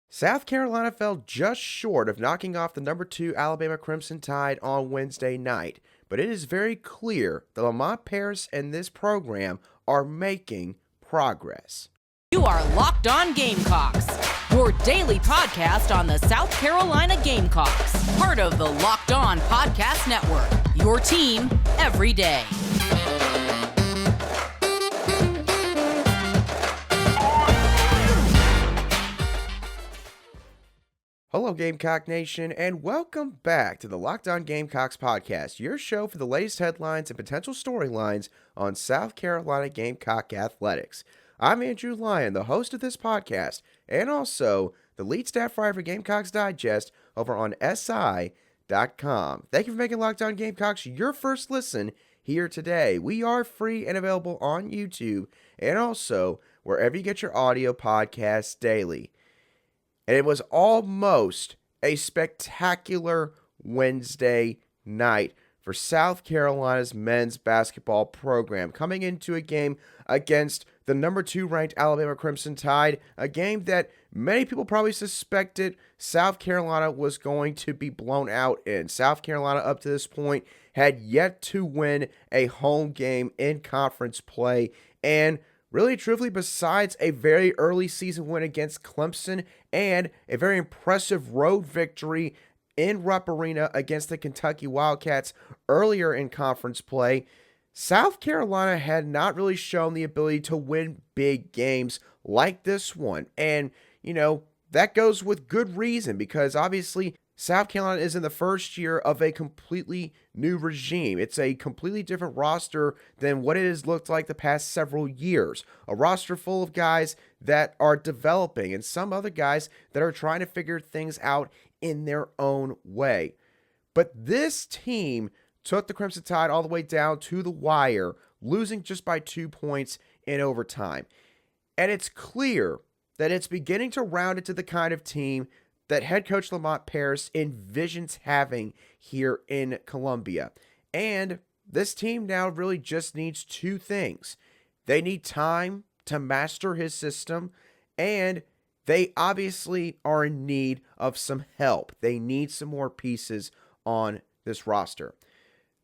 South Carolina fell just short of knocking off the number 2 Alabama Crimson Tide on Wednesday night, but it is very clear that Lamont Paris and this program are making progress. You are Locked On Gamecocks, your daily podcast on the South Carolina Gamecocks, part of the Locked On Podcast Network, your team every day. Hello, Gamecock Nation, and welcome back to the Locked On Gamecocks podcast, your show for the latest headlines and potential storylines on South Carolina Gamecock athletics. I'm Andrew Lyon, the host of this podcast, and also the lead staff writer for Gamecocks Digest over on SI.com. Thank you for making Locked On Gamecocks your first listen here today. We are free and available on YouTube and also wherever you get your audio podcasts daily. And it was almost a spectacular Wednesday night for South Carolina's men's basketball program, coming into a game against the number 2 ranked Alabama Crimson Tide, a game that many people probably suspected South Carolina was going to be blown out in. South Carolina, up to this point, had yet to win a home game in conference play, and really, truthfully, besides a very early season win against Clemson and a very impressive road victory in Rupp Arena against the Kentucky Wildcats earlier in conference play, South Carolina had not really shown the ability to win big games like this one. And, that goes with good reason, because obviously South Carolina is in the first year of a completely new regime. It's a completely different roster than what it has looked like the past several years. A roster full of guys that are developing and some other guys that are trying to figure things out in their own way. But this team took the Crimson Tide all the way down to the wire, losing just by 2 points in overtime. And it's clear that it's beginning to round into the kind of team that head coach Lamont Paris envisions having here in Columbia. And this team now really just needs 2 things. They need time to master his system, and they obviously are in need of some help. They need some more pieces on this roster.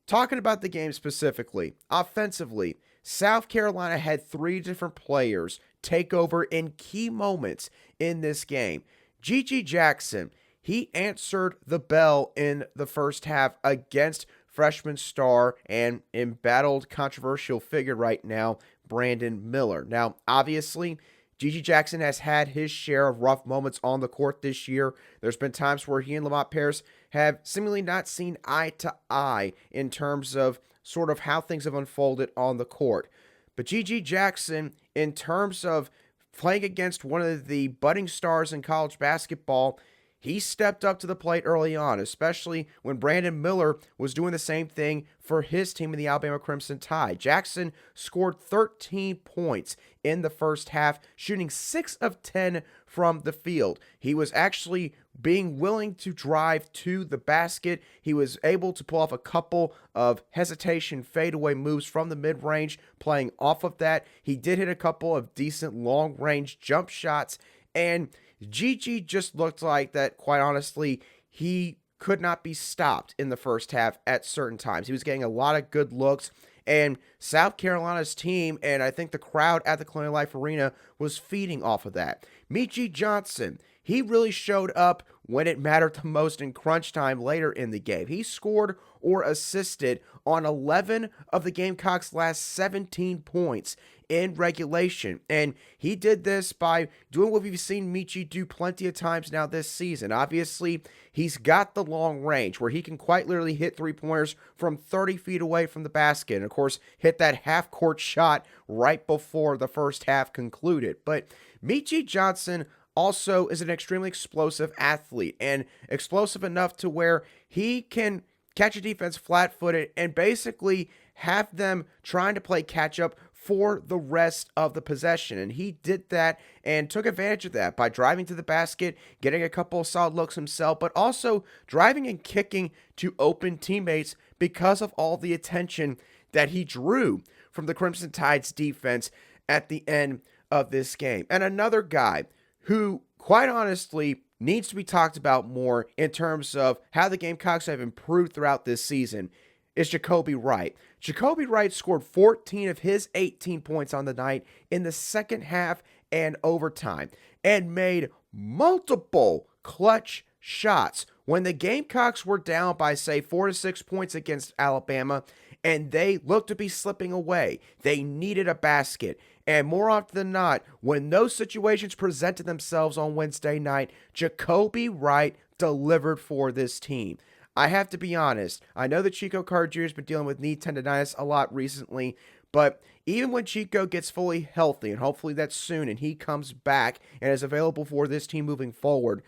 Talking about the game specifically, offensively, South Carolina had 3 different players take over in key moments in this game. Gigi Jackson, he answered the bell in the first half against freshman star and embattled controversial figure right now, Brandon Miller. Now, obviously, Gigi Jackson has had his share of rough moments on the court this year. There's been times where he and Lamont Paris have seemingly not seen eye to eye in terms of sort of how things have unfolded on the court. But Gigi Jackson, in terms of playing against one of the budding stars in college basketball, he stepped up to the plate early on, especially when Brandon Miller was doing the same thing for his team in the Alabama Crimson Tide. Jackson scored 13 points in the first half, shooting 6 of 10 from the field. He was actually being willing to drive to the basket. He was able to pull off a couple of hesitation fadeaway moves from the mid-range, playing off of that. He did hit a couple of decent long-range jump shots, and Gigi just looked like that, quite honestly, he could not be stopped in the first half at certain times. He was getting a lot of good looks, and South Carolina's team, and I think the crowd at the Colonial Life Arena, was feeding off of that. Meechie Johnson, he really showed up when it mattered the most in crunch time later in the game. He scored or assisted on 11 of the Gamecocks' last 17 points in regulation. And he did this by doing what we've seen Meechie do plenty of times now this season. Obviously, he's got the long range where he can quite literally hit 3-pointers from 30 feet away from the basket. And of course, hit that half-court shot right before the first half concluded. But Meechie Johnson also is an extremely explosive athlete, and explosive enough to where he can catch a defense flat-footed and basically have them trying to play catch-up for the rest of the possession. And he did that and took advantage of that by driving to the basket, getting a couple of solid looks himself, but also driving and kicking to open teammates because of all the attention that he drew from the Crimson Tide's defense at the end of this game. And another guy who quite honestly needs to be talked about more in terms of how the Gamecocks have improved throughout this season is Jacobi Wright. Jacobi Wright scored 14 of his 18 points on the night in the second half and overtime and made multiple clutch shots when the Gamecocks were down by, say, 4 to 6 points against Alabama and they looked to be slipping away. They needed a basket. And more often than not, when those situations presented themselves on Wednesday night, Jacobi Wright delivered for this team. I have to be honest, I know that Chico Carter Jr. has been dealing with knee tendonitis a lot recently, but even when Chico gets fully healthy, and hopefully that's soon, and he comes back and is available for this team moving forward,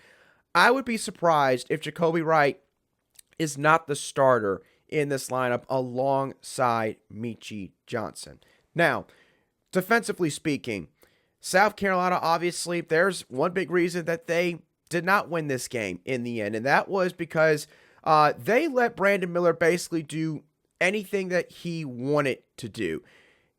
I would be surprised if Jacobi Wright is not the starter in this lineup alongside Meechie Johnson. Now, defensively speaking, South Carolina, obviously, there's one big reason that they did not win this game in the end, and that was because they let Brandon Miller basically do anything that he wanted to do.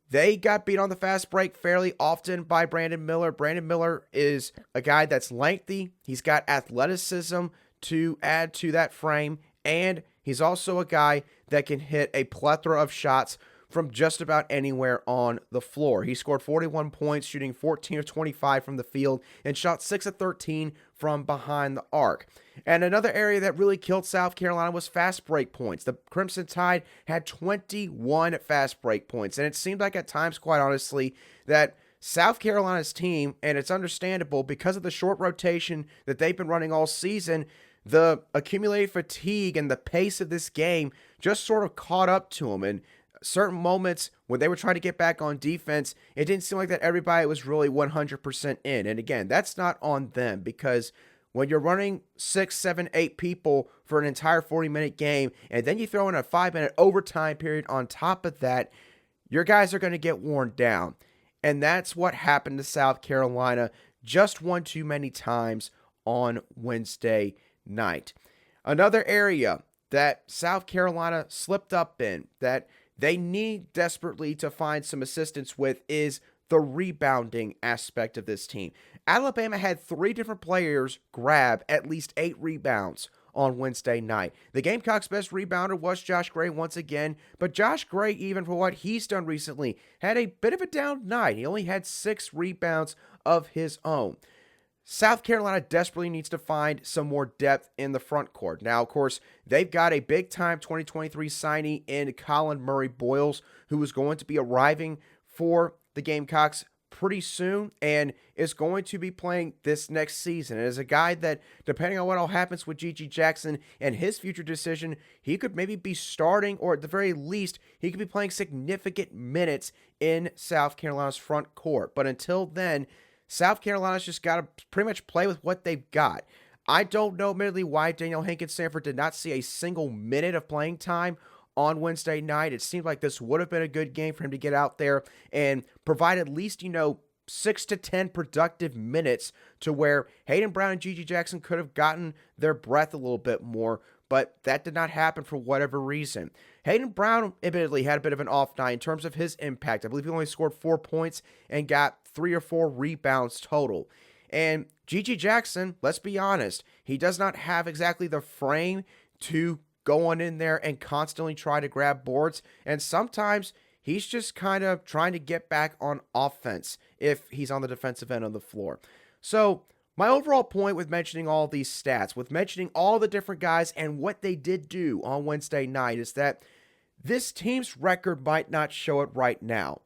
They got beat on the fast break fairly often by Brandon Miller. Brandon Miller is a guy that's lengthy. He's got athleticism to add to that frame, and he's also a guy that can hit a plethora of shots from just about anywhere on the floor. He scored 41 points, shooting 14 of 25 from the field, and shot 6 of 13 from behind the arc. And another area that really killed South Carolina was fast break points. The Crimson Tide had 21 fast break points, and it seemed like at times, quite honestly, that South Carolina's team, and it's understandable because of the short rotation that they've been running all season, the accumulated fatigue and the pace of this game just sort of caught up to them. And certain moments when they were trying to get back on defense, it didn't seem like that everybody was really 100% in. And again, that's not on them, because when you're running 6, 7, 8 people for an entire 40-minute game, and then you throw in a 5-minute overtime period on top of that, your guys are going to get worn down. And that's what happened to South Carolina just one too many times on Wednesday night. Another area that South Carolina slipped up in, that they need desperately to find some assistance with, is the rebounding aspect of this team. Alabama had 3 different players grab at least 8 rebounds on Wednesday night. The Gamecocks' best rebounder was Josh Gray once again, but Josh Gray, even for what he's done recently, had a bit of a down night. He only had 6 rebounds of his own. South Carolina desperately needs to find some more depth in the front court. Now, of course, they've got a big-time 2023 signee in Colin Murray-Boyles, who is going to be arriving for the Gamecocks pretty soon and is going to be playing this next season. And as a guy that, depending on what all happens with G.G. Jackson and his future decision, he could maybe be starting, or at the very least, he could be playing significant minutes in South Carolina's front court. But until then, South Carolina's just got to pretty much play with what they've got. I don't know, admittedly, why Daniel Hankins-Sanford did not see a single minute of playing time on Wednesday night. It seemed like this would have been a good game for him to get out there and provide at least, 6 to 10 productive minutes to where Hayden Brown and G.G. Jackson could have gotten their breath a little bit more, but that did not happen for whatever reason. Hayden Brown, admittedly, had a bit of an off night in terms of his impact. I believe he only scored 4 points and got 3 or 4 rebounds total. And G.G. Jackson, let's be honest, he does not have exactly the frame to go on in there and constantly try to grab boards. And sometimes he's just kind of trying to get back on offense if he's on the defensive end of the floor. So my overall point with mentioning all these stats, with mentioning all the different guys and what they did do on Wednesday night, is that this team's record might not show it right now,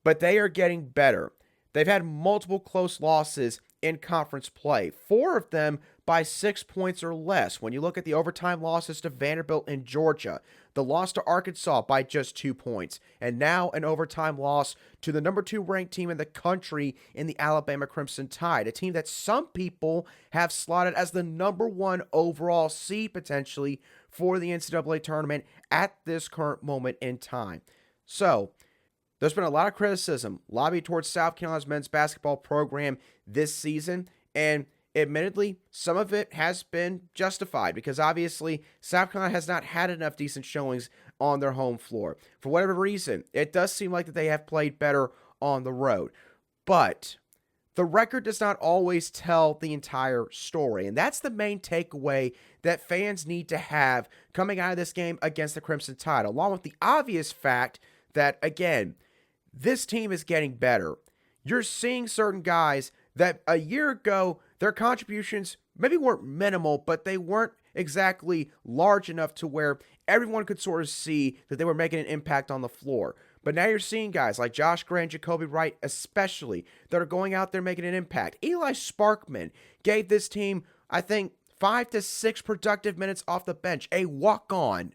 but they are getting better. They've had multiple close losses in conference play, 4 of them by 6 points or less. When you look at the overtime losses to Vanderbilt and Georgia, the loss to Arkansas by just 2 points, and now an overtime loss to the number 2 ranked team in the country in the Alabama Crimson Tide, a team that some people have slotted as the number 1 overall seed potentially for the NCAA tournament at this current moment in time. So there's been a lot of criticism lobbied towards South Carolina's men's basketball program this season, and admittedly, some of it has been justified because obviously South Carolina has not had enough decent showings on their home floor. For whatever reason, it does seem like that they have played better on the road. But the record does not always tell the entire story. And that's the main takeaway that fans need to have coming out of this game against the Crimson Tide, along with the obvious fact that, again, this team is getting better. You're seeing certain guys that a year ago, their contributions maybe weren't minimal, but they weren't exactly large enough to where everyone could sort of see that they were making an impact on the floor. But now you're seeing guys like Josh Gray and Jacobi Wright especially that are going out there making an impact. Eli Sparkman gave this team, I think, 5 to 6 productive minutes off the bench. A walk-on,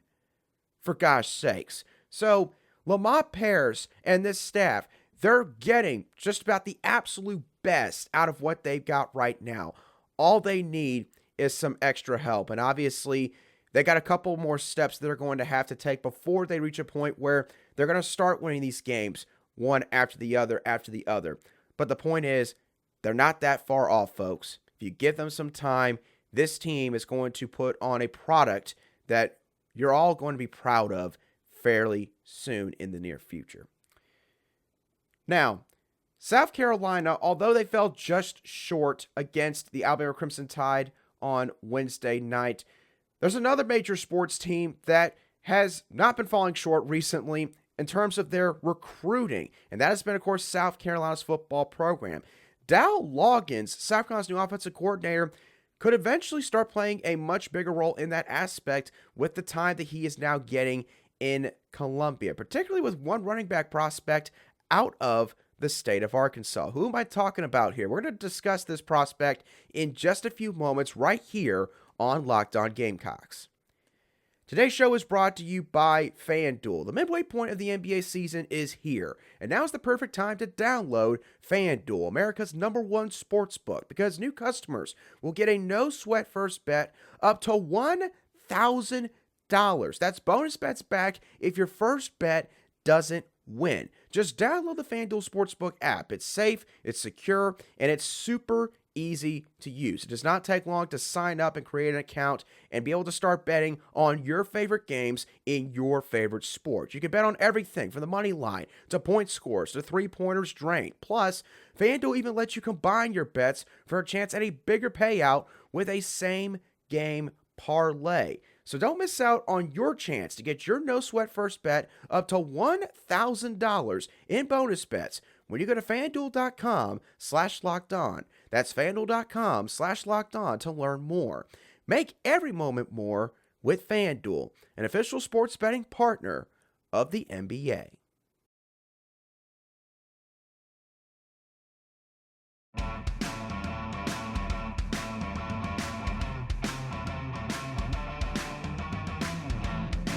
for gosh sakes. So Lamont Paris and this staff, they're getting just about the absolute best out of what they've got right now. All they need is some extra help. And obviously, they got a couple more steps they're going to have to take before they reach a point where they're going to start winning these games one after the other after the other. But the point is, they're not that far off, folks. If you give them some time, this team is going to put on a product that you're all going to be proud of fairly soon in the near future. Now, South Carolina, although they fell just short against the Alabama Crimson Tide on Wednesday night, there's another major sports team that has not been falling short recently in terms of their recruiting, and that has been, of course, South Carolina's football program. Dowell Loggains, South Carolina's new offensive coordinator, could eventually start playing a much bigger role in that aspect with the time that he is now getting in Columbia, particularly with one running back prospect out of the state of Arkansas. Who am I talking about here? We're going to discuss this prospect in just a few moments right here on Locked On Gamecocks. Today's show is brought to you by FanDuel. The midway point of the NBA season is here, and now is the perfect time to download FanDuel, America's #1 sportsbook, because new customers will get a no-sweat first bet up to $1,000. That's bonus bets back if your first bet doesn't win. Just download the FanDuel Sportsbook app. It's safe, it's secure, and it's super easy to use. It does not take long to sign up and create an account and be able to start betting on your favorite games in your favorite sport. You can bet on everything from the money line to point scores to three-pointers drained. Plus, FanDuel even lets you combine your bets for a chance at a bigger payout with a same-game parlay. So don't miss out on your chance to get your no-sweat first bet up to $1,000 in bonus bets when you go to FanDuel.com/lockedon. That's FanDuel.com/lockedon to learn more. Make every moment more with FanDuel, an official sports betting partner of the NBA.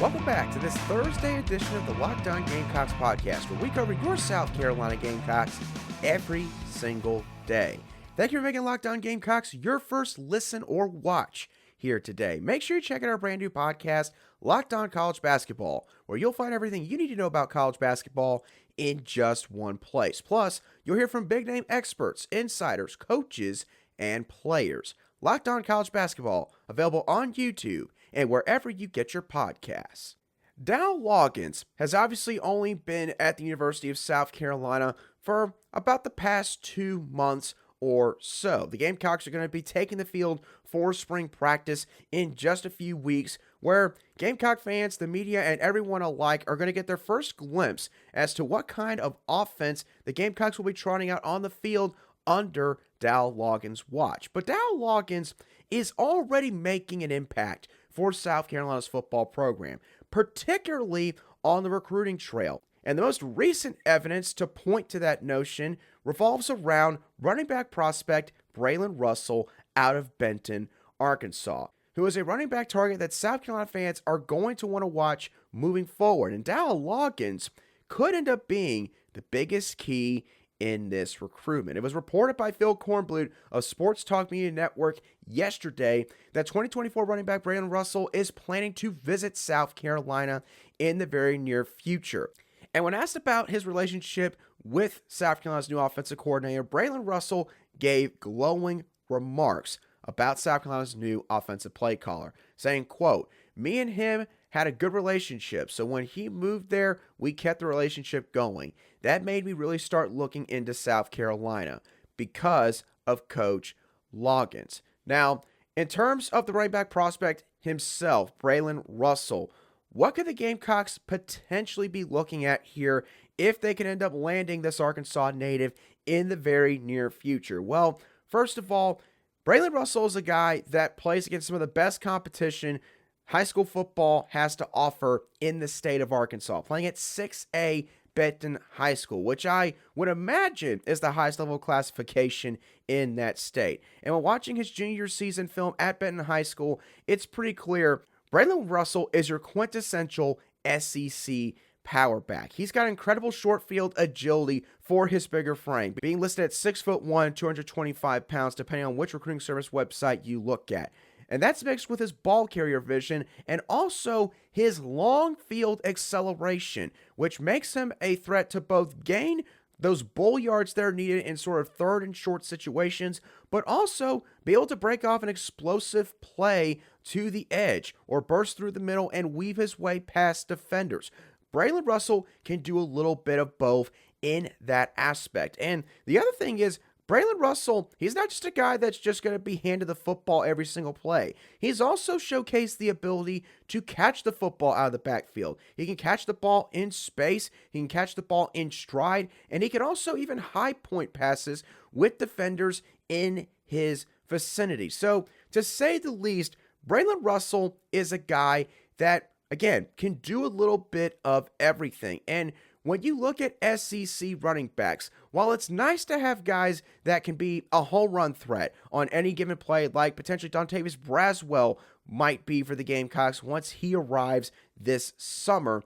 Welcome back to this Thursday edition of the Locked On Gamecocks podcast, where we cover your South Carolina Gamecocks every single day. Thank you for making Locked On Gamecocks your first listen or watch here today. Make sure you check out our brand new podcast, Locked On College Basketball, where you'll find everything you need to know about college basketball in just one place. Plus, you'll hear from big-name experts, insiders, coaches, and players. Locked On College Basketball, available on YouTube and wherever you get your podcasts. Dowell Loggains has obviously only been at the University of South Carolina for about the past 2 months or so. The Gamecocks are going to be taking the field for spring practice in just a few weeks, where Gamecock fans, the media, and everyone alike are going to get their first glimpse as to what kind of offense the Gamecocks will be trotting out on the field under Dowell Loggains' watch. But Dowell Loggains is already making an impact for South Carolina's football program, particularly on the recruiting trail. And the most recent evidence to point to that notion revolves around running back prospect Braylen Russell out of Benton, Arkansas, who is a running back target that South Carolina fans are going to want to watch moving forward. And Dowell Loggains could end up being the biggest key in this recruitment. It was reported by Phil Kornblut of SportsTalk Media Network yesterday that 2024 running back Braylen Russell is planning to visit South Carolina in the very near future. And when asked about his relationship with South Carolina's new offensive coordinator, Braylen Russell gave glowing remarks about South Carolina's new offensive play caller, saying, quote, "Me and him had a good relationship, so when he moved there, we kept the relationship going. That made me really start looking into South Carolina. because of Coach Loggains. Now, in terms of the running back prospect himself, Braylen Russell, what could the Gamecocks potentially be looking at here if they can end up landing this Arkansas native in the very near future? Well, first of all, Braylen Russell is a guy that plays against some of the best competition high school football has to offer in the state of Arkansas, playing at 6A Benton High School, which I would imagine is the highest level classification in that state. And when watching his junior season film at Benton High School, it's pretty clear Braylen Russell is your quintessential SEC power back. He's got incredible short field agility for his bigger frame, being listed at 6'1", 225 pounds, depending on which recruiting service website you look at. And that's mixed with his ball carrier vision and also his long field acceleration, which makes him a threat to both gain those bull yards that are needed in sort of third and short situations, but also be able to break off an explosive play to the edge or burst through the middle and weave his way past defenders. Braylen Russell can do a little bit of both in that aspect. And the other thing is, Braylen Russell, he's not just a guy that's just going to be handed the football every single play. He's also showcased the ability to catch the football out of the backfield. He can catch the ball in space, he can catch the ball in stride, and he can also even high point passes with defenders in his vicinity. So, to say the least, Braylen Russell is a guy that, again, can do a little bit of everything. And when you look at SEC running backs, while it's nice to have guys that can be a home run threat on any given play, like potentially Dontavius Braswell might be for the Gamecocks once he arrives this summer,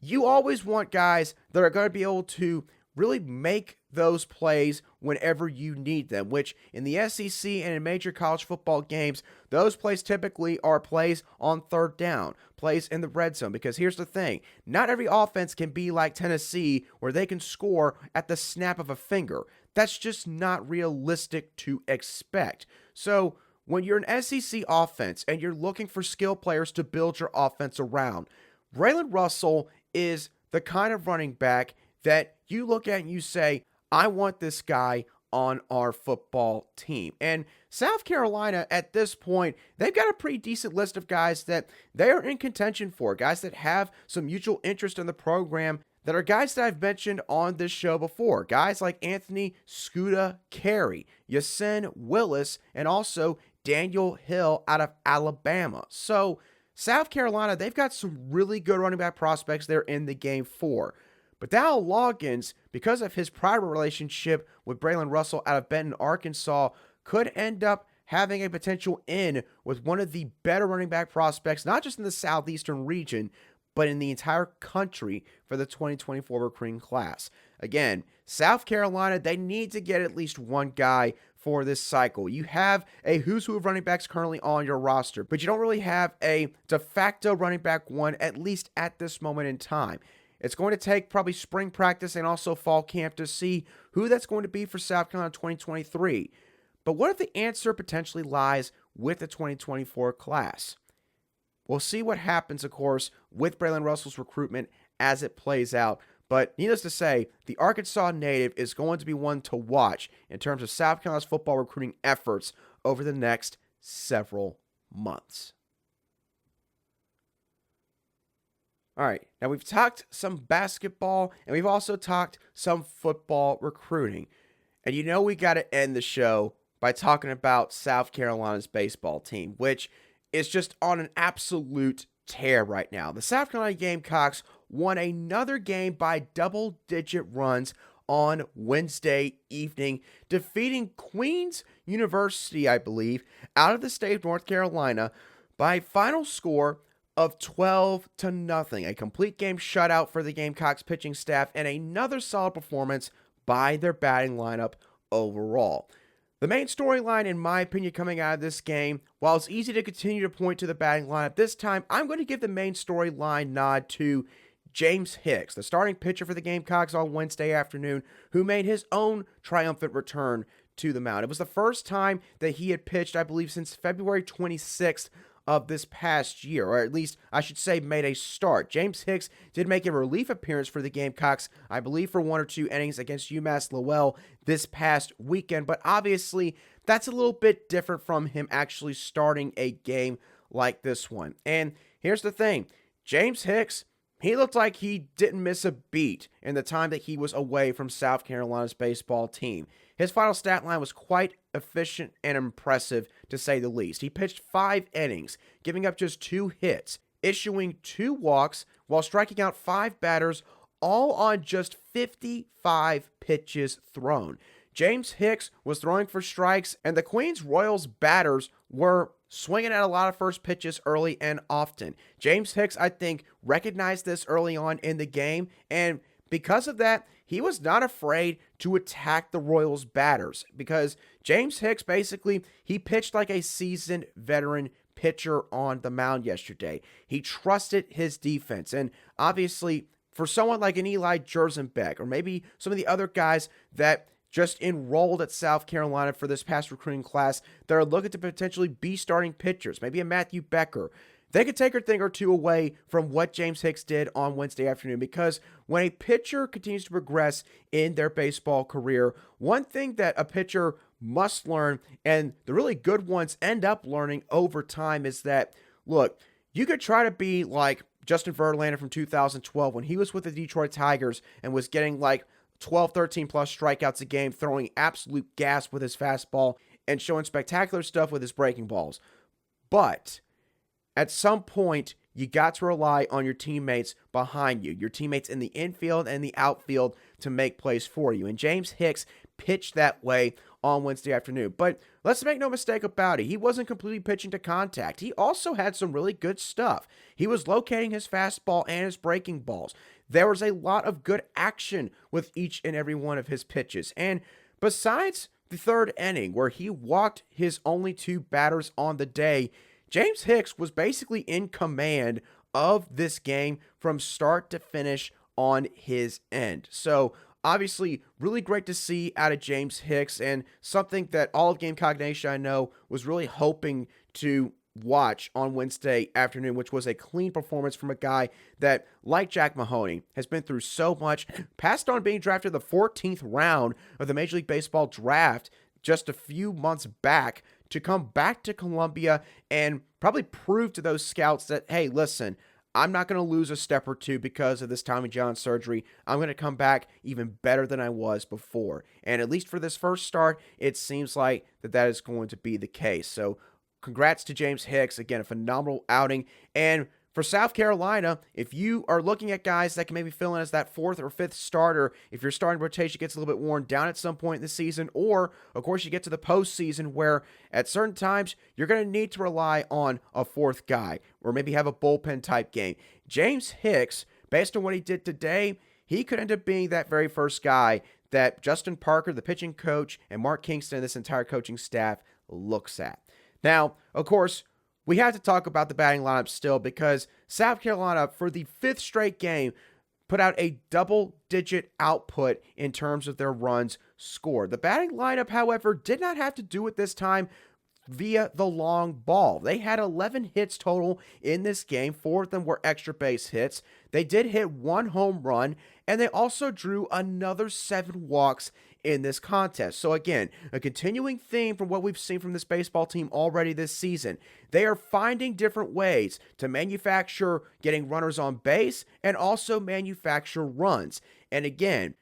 you always want guys that are going to be able to really make those plays whenever you need them, which in the SEC and in major college football games, those plays typically are plays on third down, plays in the red zone, because here's the thing, not every offense can be like Tennessee where they can score at the snap of a finger. That's just not realistic to expect. So when you're an SEC offense and you're looking for skill players to build your offense around, Braylen Russell is the kind of running back that you look at and you say, I want this guy on our football team. And South Carolina, at this point, they've got a pretty decent list of guys that they are in contention for, guys that have some mutual interest in the program, that are guys that I've mentioned on this show before. Guys like Anthony Scooter Carey, Yasin Willis, and also Daniel Hill out of Alabama. So South Carolina, they've got some really good running back prospects they're in the game for. But Dowell Loggains, because of his prior relationship with Braylen Russell out of Benton, Arkansas, could end up having a potential in with one of the better running back prospects, not just in the southeastern region, but in the entire country for the 2024 recruiting class. Again, South Carolina, they need to get at least one guy for this cycle. You have a who's who of running backs currently on your roster, but you don't really have a de facto running back one, at least at this moment in time. It's going to take probably spring practice and also fall camp to see who that's going to be for South Carolina 2023. But what if the answer potentially lies with the 2024 class? We'll see what happens, of course, with Braylen Russell's recruitment as it plays out. But needless to say, the Arkansas native is going to be one to watch in terms of South Carolina's football recruiting efforts over the next several months. All right, now we've talked some basketball, and we've also talked some football recruiting. And you know we got to end the show by talking about South Carolina's baseball team, which is just on an absolute tear right now. The South Carolina Gamecocks won another game by double-digit runs on Wednesday evening, defeating Queens University, I believe, out of the state of North Carolina by a final score of 12-0, a complete game shutout for the Gamecocks pitching staff, and another solid performance by their batting lineup overall. The main storyline, in my opinion, coming out of this game, while it's easy to continue to point to the batting lineup, this time I'm going to give the main storyline nod to James Hicks, the starting pitcher for the Gamecocks on Wednesday afternoon, who made his own triumphant return to the mound. It was the first time that he had pitched, I believe, since February 26th of this past year, or at least I should say made a start. James Hicks did make a relief appearance for the Gamecocks, I believe for 1 or 2 innings against UMass Lowell this past weekend, but obviously that's a little bit different from him actually starting a game like this one. And here's the thing, James Hicks, he looked like he didn't miss a beat in the time that he was away from South Carolina's baseball team. His final stat line was quite efficient and impressive, to say the least. He pitched 5 innings, giving up just 2 hits, issuing 2 walks, while striking out 5 batters, all on just 55 pitches thrown. James Hicks was throwing for strikes, and the Queens Royals batters were swinging at a lot of first pitches early and often. James Hicks, I think, recognized this early on in the game, and because of that, he was not afraid to attack the Royals batters, because James Hicks basically, he pitched like a seasoned veteran pitcher on the mound yesterday. He trusted his defense, and obviously, for someone like an Eli Jersenbeck, or maybe some of the other guys that just enrolled at South Carolina for this past recruiting class that are looking to potentially be starting pitchers, maybe a Matthew Becker, they could take a thing or two away from what James Hicks did on Wednesday afternoon, because when a pitcher continues to progress in their baseball career, one thing that a pitcher must learn, and the really good ones end up learning over time, is that, look, you could try to be like Justin Verlander from 2012 when he was with the Detroit Tigers and was getting like 12, 13 plus strikeouts a game, throwing absolute gas with his fastball and showing spectacular stuff with his breaking balls. But at some point, you got to rely on your teammates behind you, your teammates in the infield and the outfield to make plays for you. And James Hicks pitched that way on Wednesday afternoon. But let's make no mistake about it, he wasn't completely pitching to contact. He also had some really good stuff. He was locating his fastball and his breaking balls. There was a lot of good action with each and every one of his pitches. And besides the 3rd inning, where he walked his only 2 batters on the day, James Hicks was basically in command of this game from start to finish on his end. So obviously, really great to see out of James Hicks, and something that all of Gamecock Nation, I know, was really hoping to watch on Wednesday afternoon, which was a clean performance from a guy that, like Jack Mahoney, has been through so much, passed on being drafted the 14th round of the Major League Baseball draft just a few months back, to come back to Columbia and probably prove to those scouts that, hey, listen, I'm not going to lose a step or two because of this Tommy John surgery. I'm going to come back even better than I was before. And at least for this first start, it seems like that is going to be the case. So congrats to James Hicks. Again, a phenomenal outing. And for South Carolina, if you are looking at guys that can maybe fill in as that 4th or 5th starter, if your starting rotation gets a little bit worn down at some point in the season, or, of course, you get to the postseason where at certain times you're going to need to rely on a 4th guy, or maybe have a bullpen type game. James Hicks, based on what he did today, he could end up being that very first guy that Justin Parker, the pitching coach, and Mark Kingston, this entire coaching staff, looks at. Now, of course, we have to talk about the batting lineup still, because South Carolina, for the 5th straight game, put out a double-digit output in terms of their runs scored. The batting lineup, however, did not have to do it this time via the long ball. They had 11 hits total in this game. 4 of them were extra base hits. They did hit 1 home run, and they also drew another 7 walks in this contest. So again, a continuing theme from what we've seen from this baseball team already this season. They are finding different ways to manufacture getting runners on base and also manufacture runs. And again,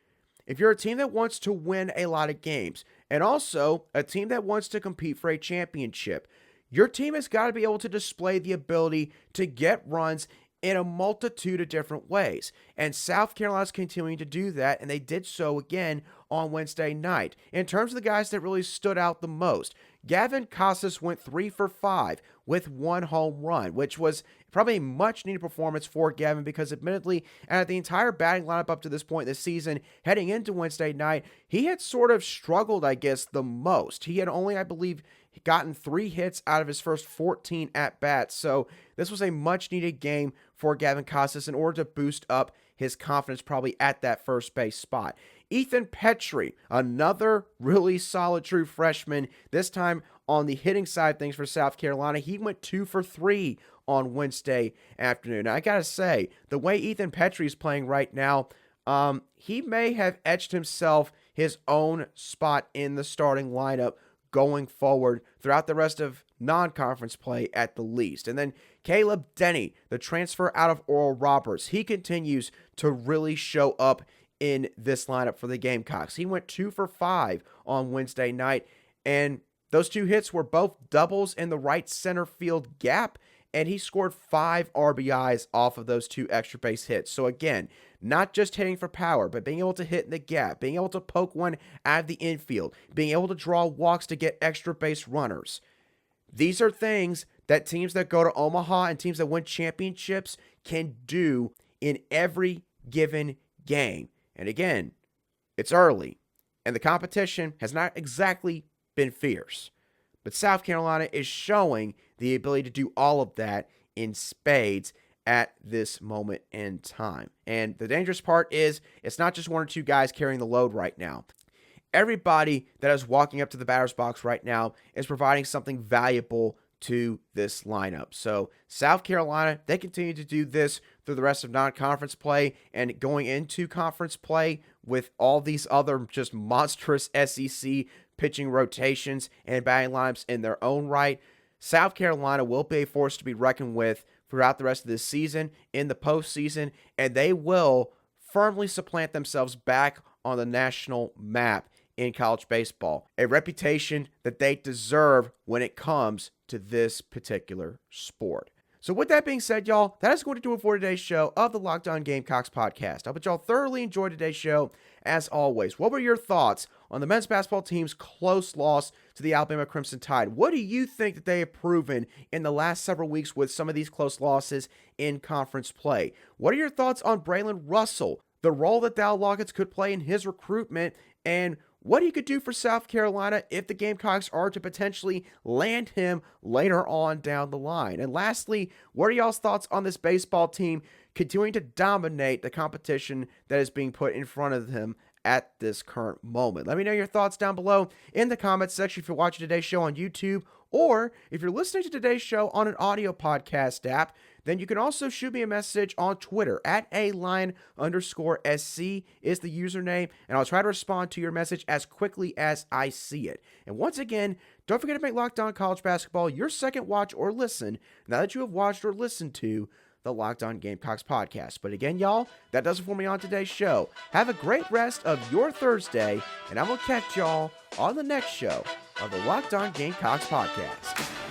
if you're a team that wants to win a lot of games, and also a team that wants to compete for a championship, your team has got to be able to display the ability to get runs in a multitude of different ways. And South Carolina's continuing to do that, and they did so again on Wednesday night. In terms of the guys that really stood out the most, Gavin Casas went 3 for 5 with 1 home run, which was probably a much-needed performance for Gavin, because admittedly, out of the entire batting lineup up to this point this season, heading into Wednesday night, he had sort of struggled, I guess, the most. He had only, I believe, gotten 3 hits out of his first 14 at-bats, so this was a much-needed game for Gavin Casas in order to boost up his confidence probably at that first base spot. Ethan Petrie, another really solid true freshman, this time on the hitting side of things for South Carolina, he went 2 for 3 on Wednesday afternoon. Now, I got to say, the way Ethan Petrie is playing right now, he may have etched himself his own spot in the starting lineup going forward throughout the rest of non-conference play at the least. And then Caleb Denny, the transfer out of Oral Roberts, he continues to really show up in this lineup for the Gamecocks. He went 2 for 5 on Wednesday night, and those 2 hits were both doubles in the right center field gap, and he scored 5 RBIs off of those 2 extra base hits. So again, not just hitting for power, but being able to hit in the gap, being able to poke one out of the infield, being able to draw walks to get extra base runners. These are things that teams that go to Omaha and teams that win championships can do in every given game. And again, it's early, and the competition has not exactly been fierce. But South Carolina is showing the ability to do all of that in spades at this moment in time. And the dangerous part is it's not just 1 or 2 guys carrying the load right now. Everybody that is walking up to the batter's box right now is providing something valuable to this lineup. So South Carolina, they continue to do this through the rest of non-conference play and going into conference play with all these other just monstrous SEC pitching rotations and batting lineups in their own right. South Carolina will be a force to be reckoned with throughout the rest of this season, in the postseason, and they will firmly supplant themselves back on the national map in college baseball, a reputation that they deserve when it comes to this particular sport. So with that being said, y'all, that is going to do it for today's show of the Locked On Gamecocks podcast. I hope y'all thoroughly enjoyed today's show. As always, what were your thoughts on the men's basketball team's close loss to the Alabama Crimson Tide? What do you think that they have proven in the last several weeks with some of these close losses in conference play? What are your thoughts on Braylen Russell, the role that Dowell Loggains could play in his recruitment, and what he could do for South Carolina if the Gamecocks are to potentially land him later on down the line? And lastly, what are y'all's thoughts on this baseball team continuing to dominate the competition that is being put in front of them at this current moment? Let me know your thoughts down below in the comments section if you're watching today's show on YouTube, or if you're listening to today's show on an audio podcast app, then you can also shoot me a message on Twitter at @alion_SC is the username, and I'll try to respond to your message as quickly as I see it. And once again, don't forget to make Locked On College Basketball your second watch or listen now that you have watched or listened to the Locked On Gamecocks podcast. But again, y'all, that does it for me on today's show. Have a great rest of your Thursday, and I'm going to catch y'all on the next show of the Locked On Gamecocks podcast.